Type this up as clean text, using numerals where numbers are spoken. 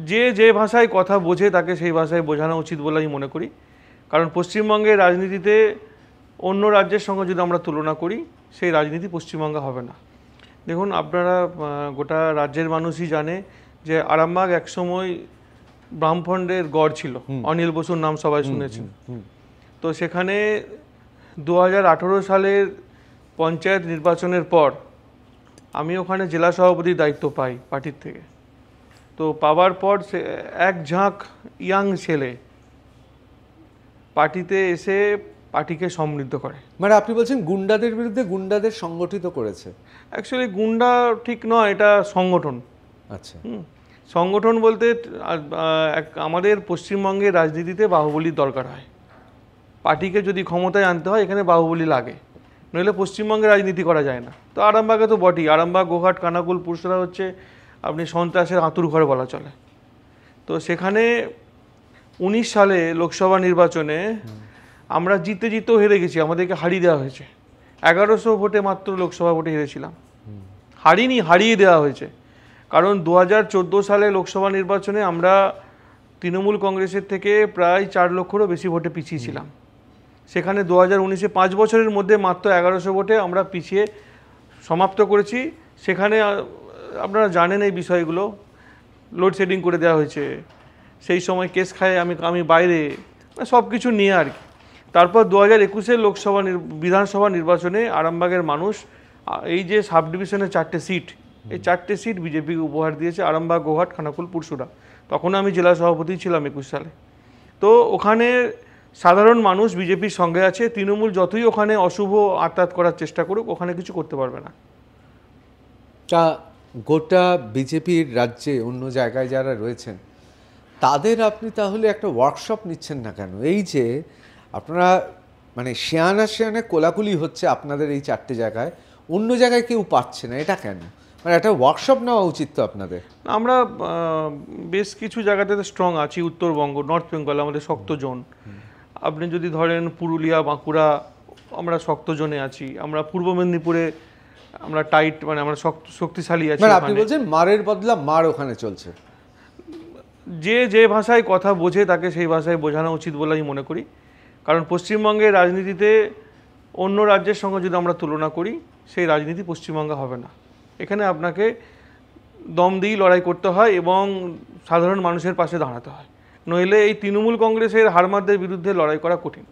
যে যে ভাষায় কথা বোঝে তাকে সেই ভাষায় বোঝানো উচিত বলে আমি মনে করি। কারণ পশ্চিমবঙ্গের রাজনীতিতে অন্য রাজ্যের সঙ্গে যদি আমরা তুলনা করি, সেই রাজনীতি পশ্চিমবঙ্গে হবে না। দেখুন, আপনারা গোটা রাজ্যের মানুষই জানে যে আরামবাগ একসময় বামফ্রন্টের গড় ছিল। অনিল বসুর নাম সবাই শুনেছেন। তো সেখানে 2018 সালের পঞ্চায়েত নির্বাচনের পর আমি ওখানে জেলা সভাপতির দায়িত্ব পাই পার্টির থেকে। তো পাওয়ার পর সে এক ঝাঁক ইয়াং ছেলে পার্টিতে এসে পার্টিকে সমৃদ্ধ করে। মানে আপনি বলছেন গুন্ডাদের বিরুদ্ধে গুন্ডাদের সংগঠিত করেছে? অ্যাকচুয়ালি গুন্ডা ঠিক নয়, এটা সংগঠন। আচ্ছা। সংগঠন বলতে আমাদের পশ্চিমবঙ্গের রাজনীতিতে বাহুবলীর দরকার হয়। পার্টিকে যদি ক্ষমতায় আনতে হয় এখানে বাহুবলী লাগে, নইলে পশ্চিমবঙ্গে রাজনীতি করা যায় না। তো আরামবাগে তো বটেই। আরামবাগ, গোঘাট, খানাকুল, পুরসরা হচ্ছে আপনি সন্ত্রাসের আঁতুর ঘর বলা চলে। তো সেখানে 19 সালে লোকসভা নির্বাচনে আমরা জিতেও হেরে গেছি, আমাদেরকে হারিয়ে দেওয়া হয়েছে। 1100 ভোটে মাত্র লোকসভা ভোটে হেরেছিলাম। হারিয়ে দেওয়া হয়েছে। কারণ 2014 সালে লোকসভা নির্বাচনে আমরা তৃণমূল কংগ্রেসের থেকে প্রায় 4 লক্ষেরও বেশি ভোটে পিছিয়ে ছিলাম। সেখানে 2019-এ 5 বছরের মধ্যে মাত্র 1100 ভোটে আমরা পিছিয়ে সমাপ্ত করেছি। সেখানে আপনারা জানেন এই বিষয়গুলো, লোডশেডিং করে দেওয়া হয়েছে, সেই সময় কেস খায় আমি বাইরে, সব কিছু নিয়ে আর কি। তারপর 2021-এর লোকসভা বিধানসভা নির্বাচনে আরামবাগের মানুষ এই যে সাব ডিভিশনের 4টে সিট, এই 4টে সিট বিজেপিকে উপহার দিয়েছে, আরামবাগ, গোঘাট, খানাকুল, পুরসুরা। তখন আমি জেলা সভাপতি ছিলাম 21 সালে। তো ওখানে সাধারণ মানুষ বিজেপির সঙ্গে আছে। তৃণমূল যতই ওখানে অশুভ আত্মাত করার চেষ্টা করুক, ওখানে কিছু করতে পারবে না। তা গোটা বিজেপির রাজ্যে অন্য জায়গায় যারা রয়েছেন তাদের আপনি তাহলে একটা ওয়ার্কশপ নিচ্ছেন না কেন? এই যে আপনারা মানে সেয়ানে কোলাকুলি হচ্ছে আপনাদের এই 4টে জায়গায়, অন্য জায়গায় কেউ পাচ্ছে না, এটা কেন? মানে একটা ওয়ার্কশপ নেওয়া উচিত তো আপনাদের। আমরা বেশ কিছু জায়গাতে স্ট্রং আছি। উত্তরবঙ্গ, নর্থ বেঙ্গল আমাদের শক্ত জোন। আপনি যদি ধরেন পুরুলিয়া, বাঁকুড়া, আমরা শক্ত জোনে আছি। আমরা পূর্ব মেদিনীপুরে আমরা টাইট, মানে আমরা শক্তিশালী আছি। আপনি বলছেন মারের বদলা মার ওখানে চলছে। যে যে ভাষায় কথা বোঝে তাকে সেই ভাষায় বোঝানো উচিত বলে আমি মনে করি। কারণ পশ্চিমবঙ্গের রাজনীতিতে অন্য রাজ্যের সঙ্গে যদি আমরা তুলনা করি, সেই রাজনীতি পশ্চিমবঙ্গে হবে না। এখানে আপনাকে দম দিয়েই লড়াই করতে হয় এবং সাধারণ মানুষের পাশে দাঁড়াতে হয়, নইলে এই তৃণমূল কংগ্রেসের হারমাদদের বিরুদ্ধে লড়াই করা কঠিন।